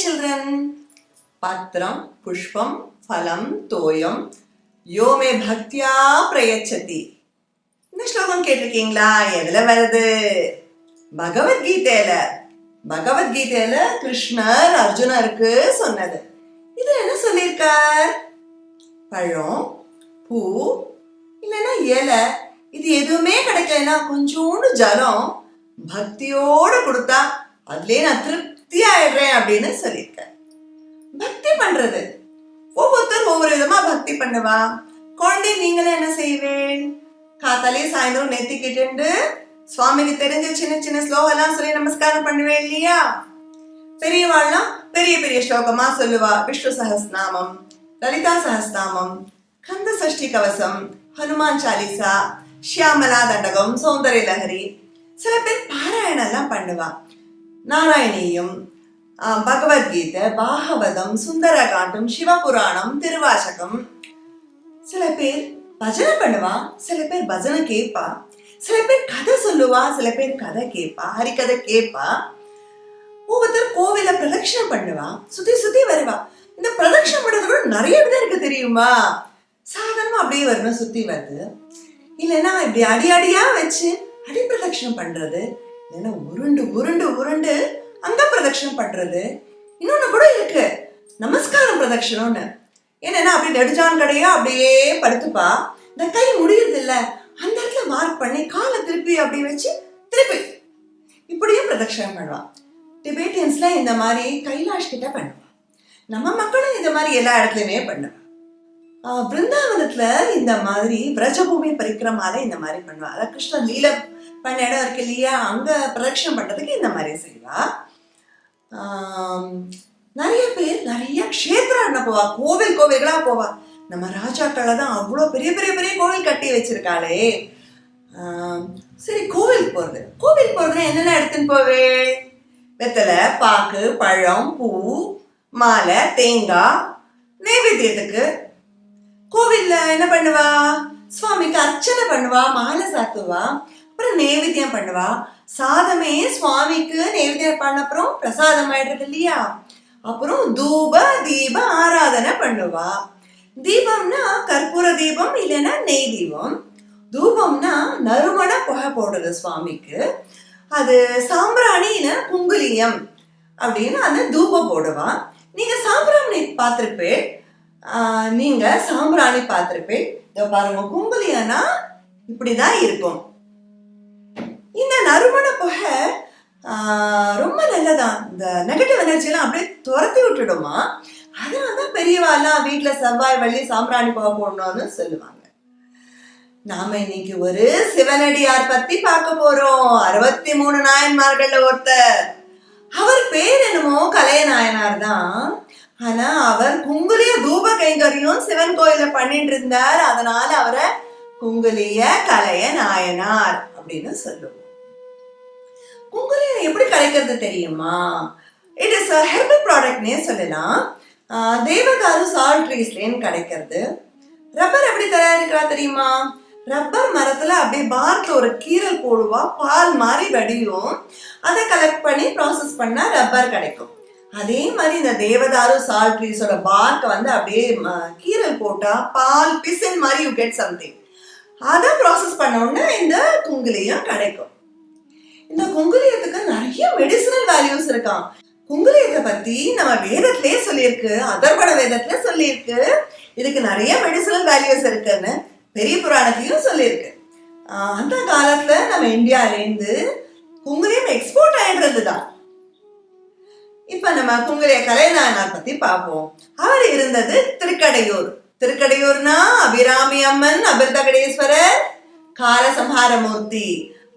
children. Patram, pushpam, phalam, toyam, yo me bhaktya prayachati. இந்த ஸ்லோகம் கேட்டிருக்கீங்களா? எதுல வருது? பகவத்கீதையில கிருஷ்ணர் அர்ஜுனருக்கு சொன்னது. இது என்ன சொல்லியிருக்கார்? பழம், பூ, இல்லைன்னா இலை, இது எதுவுமே கிடைக்கலன்னா கொஞ்சோண்டு ஜலம் பக்தியோட கொடுத்தா அதுலயே நான் திருப்தி ஆயிடுறேன் அப்படின்னு சொல்லியிருக்கார். பக்தி பண்றது ஒவ்வொருத்தரும் ஒவ்வொரு விதமா பக்தி பண்ணுவா. குழந்தை நீங்களே என்ன செய்வேன்? காத்தாலே சாயந்தரம் நெத்திக்கிட்டு சுவாமிக்கு தெரிஞ்ச சின்ன சின்ன ஸ்லோகம் எல்லாம் சொல்லி நமஸ்காரம் பண்ணுவேன் இல்லையா? பெரியவாள்லாம் பெரிய பெரிய ஸ்லோகமா சொல்லுவா. விஷ்ணு சஹஸ்ரநாமம், லலிதா சஹஸ்ரநாமம், கந்த சஷ்டி கவசம், ஹனுமான் சாலிசா, ஷியாமலா தண்டகம், சௌந்தர்ய லஹரி. சில பேர் பாராயணம் எல்லாம் பண்ணுவா. நாராயணியம், பகவத்கீதை, பாகவதம், சுந்தரகாண்டம், சிவபுராணம், திருவாசகம். சில பேர் பஜனை பண்ணுவா, சில பேர் பஜனை கேட்பா, சில பேர் கதை சொல்லுவா, சில பேர் கதை கேட்பா, ஹரிக்கதை கேட்பா. ஒவ்வொருத்தர் கோவில பிரதட்சணம் பண்ணுவா, சுத்தி சுத்தி வருவா. இந்த பிரதட்சணம் பண்றது கூட நிறைய விதம் இருக்கு தெரியுமா? சாதாரணமா அப்படியே வரணும், சுத்தி வருது. இல்லைன்னா இப்படி அடி அடியா வச்சு அடி பிரதட்சணம் பண்றது, இல்லைன்னா உருண்டு உருண்டு உருண்டு அங்க பிரதட்சணம் பண்றது. இன்னொன்னு கூட இருக்கு, நமஸ்காரம் பிரதட்சணம்னு. என்னன்னா அப்படி நெடுஞ்சான் கடையா அப்படியே படுத்துப்பா, இந்த கை முடியுறது இல்ல, அந்த இடத்துல மார்க் பண்ணி காலை திருப்பி அப்படி வச்சு திருப்பி இப்படியும் பிரதட்சணம் பண்ணுவா. டிபேட்டியன்ஸ்ல இந்த மாதிரி கைலாஷ் கிட்ட பண்ணுவா. நம்ம மக்களும் இந்த மாதிரி எல்லா இடத்துலயுமே பண்ணுவா. பிருந்தாவனத்துல இந்த மாதிரி விரஜபூமி பரிக்கிரமால இந்த மாதிரி பண்ணுவா. அதாவது கிருஷ்ணன் லீல பண்ண இடம் இருக்கு இல்லையா, அங்க பிரதட்சணம் பண்றதுக்கு இந்த மாதிரி செய்வா. நிறைய பேர் நிறைய க்ஷேத்திரம் போவா, கோவில்களா போவா. நம்ம ராஜாக்களை தான் அவ்வளோ பெரிய பெரிய பெரிய கோவில் கட்டி வச்சிருக்காளே. சரி, கோவில் போறது என்னென்ன எடுத்துன்னு போவே? வெத்தலை, பாக்கு, பழம், பூ, மாலை, தேங்காய். நைவேத்தியத்துக்கு கோவில்ல என்ன பண்ணுவா? சுவாமிக்கு அர்ச்சனை பண்ணுவா, மாலை சாத்துவா, அப்புறம் நைவேத்தியம் பண்ணுவா. சாதமே சுவாமிக்கு நைவேத்தியம் பண்ண அப்புறம் பிரசாதம் ஆயிடுறது இல்லையா? அப்புறம் தூப தீப ஆராதனை பண்ணுவா. தீபம்னா கற்பூர தீபம், இல்லைன்னா நெய் தீபம். தூபம்னா நறுமண புகை போடுறது சுவாமிக்கு. அது சாம்பிராணின்னு குங்குலியம் அப்படின்னு அந்த தூபம் போடுவா. நீங்க சாம்பிராணி பார்த்திருப்பேன், இதோ பாருங்க, குங்குலியம்னா இப்படிதான் இருக்கும். இந்த நறுமண புகை ரொம்ப நல்லதான், இந்த நெகட்டிவ் எனர்ஜி எல்லாம் அப்படியே துரத்தி விட்டுடுமா. அதனாலதான் பெரியவாலாம் வீட்டுல செவ்வாய் வெள்ளி சாம்பிராணி புகை போடணும்னு சொல்லுவாங்க. நாம இன்னைக்கு ஒரு சிவனடியார் பத்தி பார்க்க போறோம். 63 நாயன்மார்கள்ல ஒருத்தர். அவர் பேர் என்னமோ கலைய நாயனார் தான். ஆனா அவர் குங்குலிய தூப கைங்கரியம் சிவன் கோயில பண்ணிட்டு இருந்தார். அதனால அவரை குங்குலிய கலைய நாயனார் அப்படின்னு சொல்லுவோம். குங்குலியம் எப்படி கிடைக்கிறது தெரியுமா? இட் இஸ் a herbal productனே சொல்லலாம். தேவதாரு சால்ட் ட்ரீஸ்லேன்னு கிடைக்கிறது. ரப்பர் எப்படி தயாரிக்கிறா தெரியுமா? ரப்பர் மரத்துல அப்படியே பார்க்ல ஒரு கீரல் போடுவா, பால் மாதிரி வடியும். அதை கலெக்ட் பண்ணி ப்ராசஸ் பண்ணா ரப்பர் கிடைக்கும். அதே மாதிரி இந்த தேவதாரு சால்ட் ட்ரீஸோட பார்க்க வந்து அப்படியே கீரல் போட்டா பால் பிசின் மாதிரி யூ கெட் சம்திங். அதை ப்ராசஸ் பண்ண உடனே இந்த குங்குலியம் கிடைக்கும். இந்த குங்குலியத்துக்கு நிறைய மெடிசினல் வேல்யூஸ் இருக்கான். குங்குலியத்தை பத்தி நம்ம வேதத்திலே சொல்லியிருக்கு, அதர்வண வேதத்துல சொல்லியிருக்கு. இதுக்கு நிறைய மெடிசினல் வேல்யூஸ் இருக்குன்னு பெரிய புராணத்திலையும் சொல்லியிருக்கு. அந்த காலத்துல நம்ம இந்தியாவிலேருந்து குங்குலியம் எக்ஸ்போர்ட் ஆயிடுறது தான். இப்ப நம்ம குங்குலிய கலைநாயனார் பத்தி பார்ப்போம். அவர் இருந்தது திருக்கடையூர்னா அபிராமி அம்மன், அபிர்தகடேஸ்வரர், காலசம்ஹாரமூர்த்தி.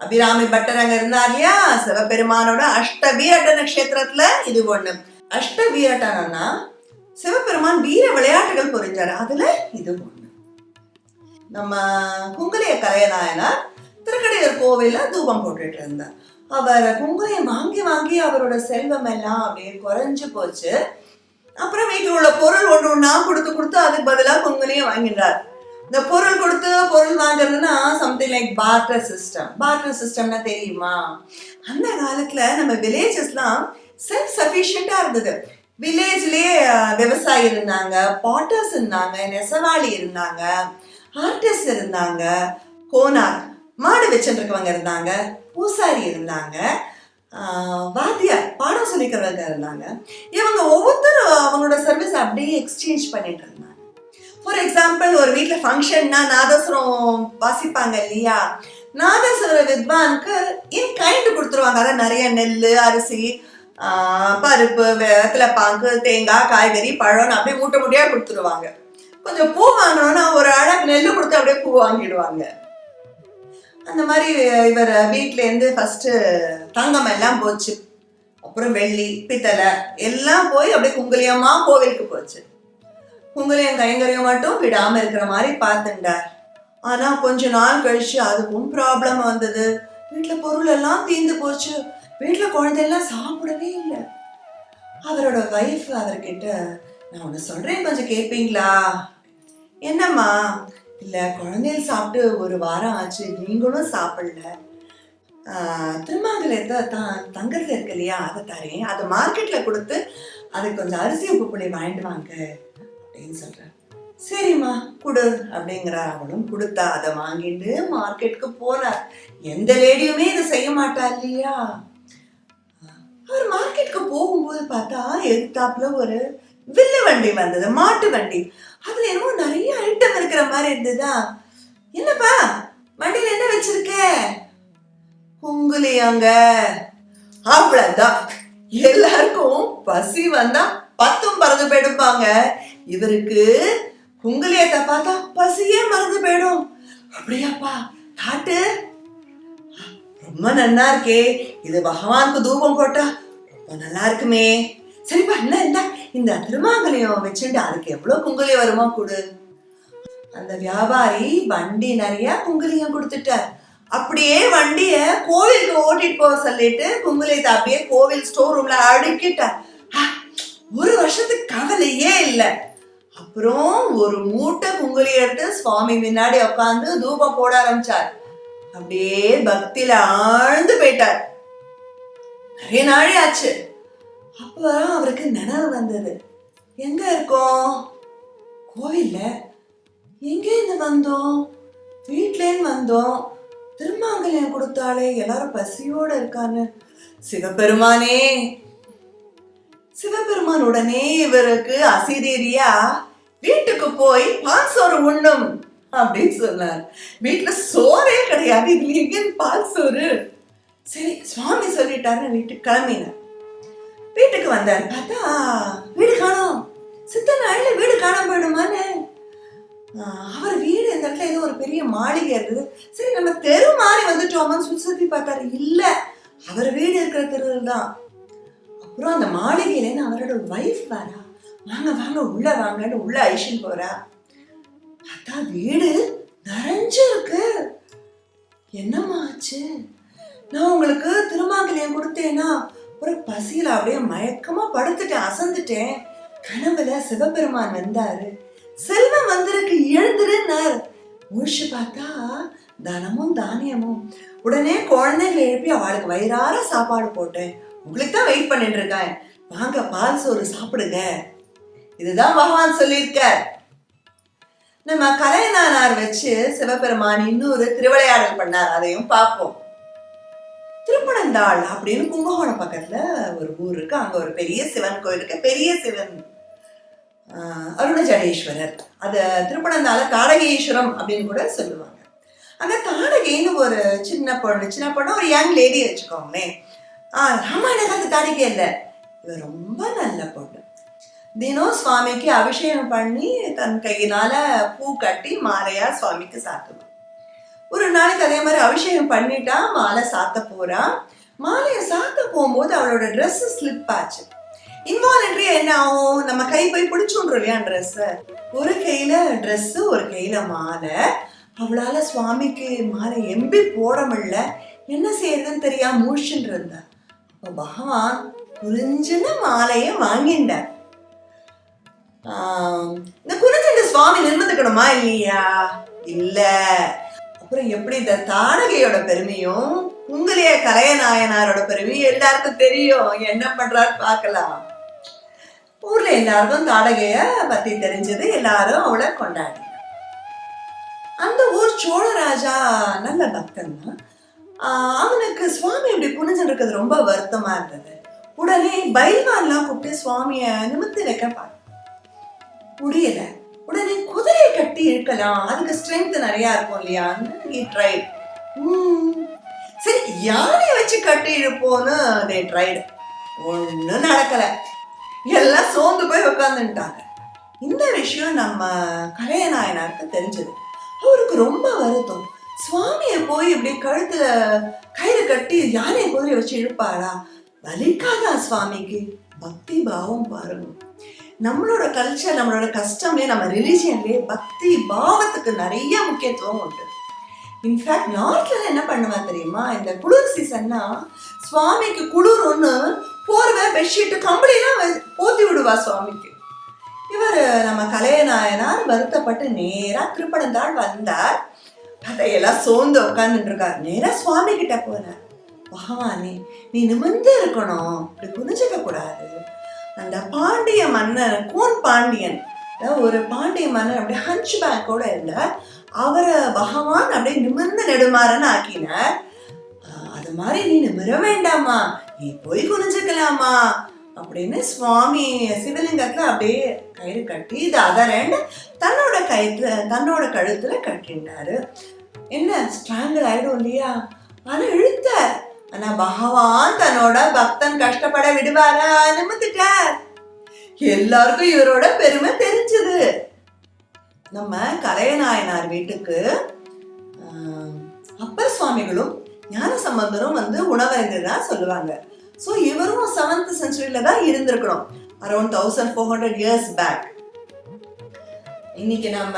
அபிராமி பட்டர் அங்க இருந்தார் இல்லையா, சிவபெருமானோட அஷ்டவீரட்ட நட்சத்திரத்துல இது ஒண்ணு. அஷ்டவீரட்டனா சிவபெருமான் வீர விளையாட்டுகள் புரிஞ்சாரு, அதுல இது ஒண்ணு. நம்ம குங்குலிய கலைநாயனார் திருக்கடையூர் கோவில்ல தூபம் போட்டுட்டு இருந்தார். அவர் குங்குலியம் வாங்கி வாங்கி அவரோட செல்வம் எல்லாம் அப்படியே குறைஞ்சு போச்சு. அப்புறம் வீட்டில் உள்ள பொருள் ஒண்ணா கொடுத்து அதுக்கு பதிலாக குங்குலியம் வாங்கினார். இந்த பொருள் கொடுத்து பொருள் வாங்குறதுன்னா something like barter system. Barter சிஸ்டம்னா தெரியுமா? அந்த காலத்துல நம்ம வில்லேஜஸ்லாம் செல்ஃப் சஃபிஷியண்டா இருந்தது. வில்லேஜ்லயே விவசாயி இருந்தாங்க, பாட்டர்ஸ் இருந்தாங்க, நெசவாளி இருந்தாங்க, ஆர்டிஸ்ட் இருந்தாங்க, கோனார் மாடு வச்சுருக்கவங்க இருந்தாங்க, பூசாரி இருந்தாங்க, வாத்தியார் பாடம் சொல்லிக்கிறவங்க இருந்தாங்க. இவங்க ஒவ்வொருத்தரும் அவங்களோட சர்வீஸ் அப்படியே எக்ஸ்சேஞ்ச் பண்ணிட்டு இருந்தாங்க. ஃபார் எக்ஸாம்பிள், ஒரு வீட்டில் ஃபங்க்ஷன்னா நாதஸ்வரம் வாசிப்பாங்க இல்லையா, நாதஸ்வர வித்வானுக்கு இன் கைண்டு கொடுத்துருவாங்க. அதான் நிறைய நெல், அரிசி, பருப்பு, வெத்தலைப்பாங்கு, தேங்காய், காய்கறி, பழம் அப்படியே மூட்டை மூட்டையா கொடுத்துருவாங்க. கொஞ்சம் பூ வாங்கணும்னா ஒரு அழகு நெல் கொடுத்து அப்படியே பூ வாங்கிடுவாங்க. அந்த மாதிரி இவர் வீட்டிலேருந்து ஃபர்ஸ்ட் தங்கம் எல்லாம் போச்சு, அப்புறம் வெள்ளி, பித்தளை எல்லாம் போய் அப்படியே குங்குலியமா கோவிலுக்கு போச்சு. குங்குலியம் கைங்கரியம் மட்டும் விடாம இருக்கிற மாதிரி பார்த்துட்டார். ஆனா கொஞ்ச நாள் கழிச்சு அதுக்கும் ப்ராப்ளம் வந்தது. வீட்டுல பொருள் எல்லாம் தீர்ந்து போச்சு. வீட்டுல குழந்தையெல்லாம் சாப்பிடவே இல்லை. அவரோட வைஃப் அவர்கிட்ட, நான் ஒண்ணு சொல்றேன், கொஞ்சம் கேட்பீங்களா? என்னம்மா? இல்ல, குழந்தைகள் சாப்பிட்டு ஒரு வாரம் ஆச்சு, நீங்களும் சாப்பிடல. திருமாங்கலத்தை தங்கத்துல இருக்கு இல்லையா, அதை தரேன், அதை மார்க்கெட்ல கொடுத்து அதுக்கு கொஞ்சம் அரிசி உப்பு புளி வாங்கிட்டு வாங்க அப்படின்னு சொல்றேன். சரிம்மா கொடு அப்படிங்கிறா. அவளும் கொடுத்தா. அதை வாங்கிட்டு மார்க்கெட்டுக்கு போனார். எந்த லேடியுமே இதை செய்ய மாட்டா இல்லையா. அவர் மார்க்கெட்டுக்கு போகும்போது பார்த்தா எதிர்த்தாப்புல ஒரு வில்லு வண்டி வந்தது, மாட்டு வண்டி. அதுல என்னமோ நிறைய ஐட்டம் இருக்கிற மாதிரி இருந்ததா. என்னப்பா வண்டியில என்ன வச்சிருக்க? குங்குலியாங்க. அவ்வளவுதான். எல்லாருக்கும் பசி வந்தா பத்தும் பறந்து போயிடுப்பாங்க. இவருக்கு குங்குலியத்தை பார்த்தா பசியே மறந்து போயிடும். அப்படியாப்பா, காட்டு, ரொம்ப நல்லா இருக்கே, இது பகவானுக்கு தூபம் போட்டா ரொம்ப நல்லா இருக்குமே. சரிப்பா, என்ன இந்த திருமாங்கலியம் வச்சுட்டு அதுக்கு எவ்வளவு குங்குலியம் வருமா கொடு. அந்த வியாபாரி வண்டி நிறைய குங்குலியம் கொடுத்துட்டார். அப்படியே வண்டிய கோவிலுக்கு ஓட்டிட்டு போக சொல்லிட்டு குங்குலியத்தை அப்படியே கோவில் ஸ்டோர் ரூம்ல அடுக்கிட்டார். ஒரு வருஷத்துக்கு கவலையே இல்லை. அப்புறம் ஒரு மூட்டை குங்குலியம் எடுத்து சுவாமி முன்னாடி உட்காந்து தூபம் போட ஆரம்பிச்சார். அப்படியே பக்தியில ஆழ்ந்து போயிட்டார். நிறைய நாளே ஆச்சு. அப்பதான் அவருக்கு நினைவு வந்தது, எங்க இருக்கோம்? கோவில்ல. எங்க இருந்து வந்தோம்? வீட்லேன்னு வந்தோம். திருமாங்கல்யம் கொடுத்தாலே, எல்லாரும் பசியோட இருக்கான்னு. சிவபெருமானே. சிவபெருமான் உடனே இவருக்கு அசிரீரியா வீட்டுக்கு போய் பால் சோறு உண்ணும் அப்படின்னு சொன்னார். வீட்டுல சோறே கிடையாது, இதுல எங்க பால் சோறு? சரி, சுவாமி சொல்லிட்டாருன்னு வீட்டுக்கு கிளம்பினார். வீட்டுக்கு வந்தார். பார்த்தா வீடு காணோம். சித்த நாள்ல வீடு காணாம போயிடுமான்னு அவர் வீடு இந்த இடத்துல ஏதோ ஒரு பெரிய மாளிகை இருந்தது. சரி, நம்ம தெரு மாறி வந்துட்டோமான்னு சுத்தி பார்த்தாரு. இல்ல, அவர் வீடு இருக்கிற தெருவில் தான். அப்புறம் அந்த மாளிகையில அவரோட வைஃப் வரா. வாங்க வாங்க உள்ள வாங்கன்னு உள்ள ஐஷன் போறா. பார்த்தா வீடு நிறைஞ்சு இருக்கு. என்னம்மா ஆச்சு? நான் உங்களுக்கு திருமாங்கல்யம் கொடுத்தேன்னா ஒரு பசியில அப்படியே மயக்கமா படுத்துட்டேன், அசந்துட்டேன். கனவுல சிவபெருமான் வந்தாரு. செல்வம் வந்திருக்கு, எழுந்துருன்னார். முழிச்சு பார்த்தா தனமும் தானியமும். உடனே குழந்தைகளை எழுப்பி அவளுக்கு வயிறார சாப்பாடு போட்டேன். உங்களுக்கு தான் வெயிட் பண்ணிட்டு இருக்கேன், வாங்க பால் சோறு சாப்பிடுங்க. இதுதான் பகவான் சொல்லியிருக்க. நம்ம கலைநானார் வச்சு சிவபெருமான் இன்னொரு திருவிளையாடல் பண்ணார், அதையும் பார்ப்போம். திருப்பனந்தாள் அப்படின்னு கும்பகோணம் பக்கத்துல ஒரு ஊர் இருக்கு. அங்க ஒரு பெரிய சிவன் கோயில் இருக்கு. பெரிய சிவன் அருணஜடேஸ்வரர். அத திருப்பனந்தாள தாடகேஸ்வரம் அப்படின்னு கூட சொல்லுவாங்க. அங்க தாடகைன்னு ஒரு சின்ன பொண்ணு ஒரு யங் லேடி வச்சுக்கோங்களேன். ராமாயண காலத்து தாடகை இல்ல, இவ ரொம்ப நல்ல பொண்ணு. தினம் சுவாமிக்கு அபிஷேகம் பண்ணி தன் கையினால பூ கட்டி மாலையா சுவாமிக்கு சாத்துவான். ஒரு நாளைக்கு அதே மாதிரி அபிஷேகம் பண்ணிட்டா மாலை சாத்த போறா. மாலையை சாத்த போகும்போது அவளோட ட்ரெஸ் ஸ்லிப் ஆச்சு. இன்வாலன்ட்ரியா என்ன ஆகும், நம்ம கை போய் பிடிச்சுன்றோம் இல்லையா ட்ரெஸ். ஒரு கையில ட்ரெஸ், ஒரு கையில மாலை. அவளால சுவாமிக்கு மாலை எம்பி போட முடியல. என்ன செய்யறதுன்னு தெரியாம மூழ்கின்னு இருந்தா. அப்ப பகவான் குறிஞ்சின மாலைய வாங்கிண்டார். இந்த குறிஞ்சின்ற சுவாமி நிர்பந்திக்கணுமா இல்லையா? இல்ல. அப்புறம் எப்படி இந்த தாடகையோட பெருமையும் குங்குலிய கலையநாயனாரோட பெருமையும் எல்லாருக்கும் தெரியும். என்ன பண்றாரு பார்க்கலாம். ஊர்ல எல்லாருக்கும் தாடகைய பத்தி தெரிஞ்சது, எல்லாரும் அவளை கொண்டாடி. அந்த ஊர் சோழராஜா நல்ல பக்தன் தான். அவனுக்கு சுவாமி இப்படி குனிஞ்சுட்டு இருக்கிறது ரொம்ப வருத்தமா இருந்தது. உடனே பைல்வான்லாம் கூப்பிட்டு சுவாமிய நிமிர்த்தி வைக்க முடியல. உடனே குதிரையை கட்டி இழுக்கலாம், அதுக்கு ஸ்ட்ரென்த் நிறைய இருக்கும் இல்லையா. சரி, யானையை வச்சு கட்டி இழுப்போன்னு ஒன்னும் நடக்கல. எல்லாம் சோர்ந்து போய் உட்காந்துட்டாங்க. இந்த விஷயம் நம்ம கலையநாயனாருக்கு தெரிஞ்சது. அவருக்கு ரொம்ப வருத்தம். சுவாமிய போய் இப்படி கழுத்துல கயிறு கட்டி யானையை குதிரையை வச்சு இழுப்பாரா? வலிக்காதா சுவாமிக்கு? பக்தி பாவம் பாருங்க. நம்மளோட கல்ச்சர், நம்மளோட கஸ்டம்லயே, நம்ம ரிலிஜியன்லயே பக்தி பாவத்துக்கு நிறைய முக்கியத்துவம் உண்டு. இன்ஃபேக்ட் நார்த்ல என்ன பண்ணுவா தெரியுமா, இந்த குளிர் சீசன்னா சுவாமிக்கு குளிர் ஒண்ணு போர்வை பெட்ஷீட் கம்பளிலாம் போத்தி விடுவா சுவாமிக்கு. இவர் நம்ம கலையநாயனார் வருத்தப்பட்டு நேரா திருப்பனந்தாள் வந்தார். அதையெல்லாம் சோர்ந்து உட்கார்ந்துட்டு இருக்கார். நேரா சுவாமி கிட்ட போனார். பகவானே, நீ நிமிர்ந்து இருக்கணும், இப்படி குனிஞ்சிக்க கூடாது. அந்த பாண்டிய மன்னர் கூன் பாண்டியன், ஒரு பாண்டிய மன்னர் அப்படியே ஹஞ்ச் பேக்கோட இருந்தார். அவரை பகவான் அப்படியே நிமிர்ந்து நெடுமாறன்னு ஆக்கினார். அது மாதிரி நீ நிமிர வேண்டாமா, நீ போய் குனிஞ்சுக்கலாமா அப்படின்னு சுவாமி சிவலிங்கத்துல அப்படியே கயிறு கட்டி இது அதரண்ட் தன்னோட கழுத்துல கட்டினாரு. என்ன ஸ்ட்ராங்கல் ஆயிடும் இல்லையா? ஆனா இழுத்த. ஆனா பகவான் தன்னோட பக்தன் கஷ்டப்பட விடுவாரா? நிமிர்ந்துட்டார். எல்லாருக்கும் இவரோட பெருமை தெரிஞ்சது. நம்ம கலையநாயனார் வீட்டுக்கு அப்பர் சுவாமிகளும் ஞான சம்பந்தரும் வந்து உணவருந்துதான் சொல்லுவாங்க. ஸோ இவரும் 7th centuryல தான் இருந்திருக்கணும், அரௌண்ட் 1400 years பேக். இன்னைக்கு நம்ம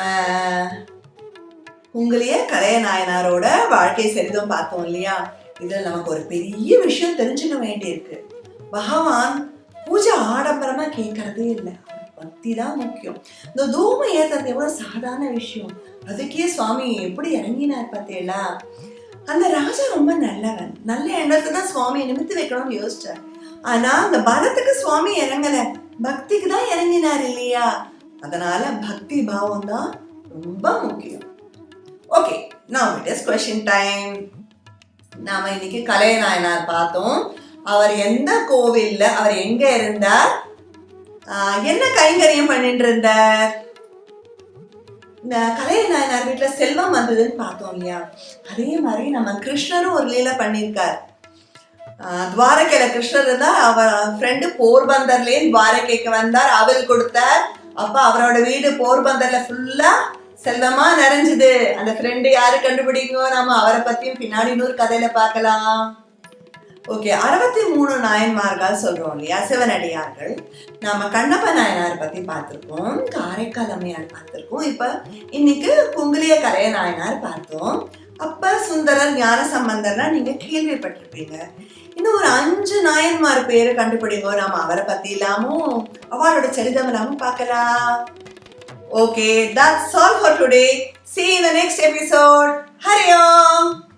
உங்களையே கலையநாயனாரோட வாழ்க்கை சரிதம் பார்த்தோம் இல்லையா? இதுல நமக்கு ஒரு பெரிய விஷயம் தெரிஞ்சுக்க வேண்டியிருக்கு. பகவான் பூஜை ஆடம்பரமா கேட்கறதே இல்லை, பக்தி தான் முக்கியம். இந்த தூம ஏத்துறது எவ்வளவு சாதாரண விஷயம், அதுக்கே சுவாமி எப்படி இறங்கினார் பார்த்தீங்களா? அந்த ராஜா ரொம்ப நல்லவன், நல்ல எண்ணத்தை தான் சுவாமியை நிமிர்த்தி வைக்கணும்னு யோசிச்சார். ஆனா அந்த பலத்துக்கு சுவாமி இறங்கல, பக்திக்கு தான் இறங்கினார் இல்லையா? அதனால பக்தி பாவம் தான் ரொம்ப முக்கியம். Okay, now it is question time. நாம இன்னைக்கு கலையநாயனார் பார்த்தோம். அவர் எந்த கோவில்ல, அவர் எங்க இருந்தார், என்ன கைங்கரியம் பண்ணிட்டு இருந்தார்? இந்த கலையநாயனார் வீட்டுல செல்வம் வந்ததுன்னு பார்த்தோம் இல்லையா? அதே மாதிரி நம்ம கிருஷ்ணரும் ஒரு லீலை பண்ணியிருக்கார். துவாரகையில கிருஷ்ணர் இருந்தா, அவர் ஃப்ரெண்டு போர்பந்தர்லயே துவாரகைக்கு வந்தார், அவள் கொடுத்தார். அப்ப அவரோட வீடு போர்பந்தர்ல ஃபுல்லா செல்வமா நிறைஞ்சது. அந்த ஃப்ரெண்டு யாரு கண்டுபிடிங்க, நாம அவரை பத்தியும் பின்னாடி இன்னொரு கதையில பார்க்கலாம். ஓகே, 63 நாயன்மார்கள் சொல்றோம் இல்லையா, சிவனடியார்கள். நாம கண்ணப்ப நாயனார் பத்தி பார்த்திருக்கோம், காரைக்கால் அம்மையார் பார்த்திருக்கோம். இப்ப இன்னைக்கு குங்குலிய கலையநாயனார் பார்த்தோம். அப்ப சுந்தரர், ஞான சம்பந்தர்லாம் நீங்க கேள்விப்பட்டிருப்பீங்க. இன்னும் ஒரு 5 நாயன்மார் பேரு கண்டுபிடிங்க, நாம அவரை பத்தி இல்லாமும் அவரோட சரிதம் இல்லாமும் பார்க்கலாம். Okay, that's all for today. See you in the next episode. Hari Om.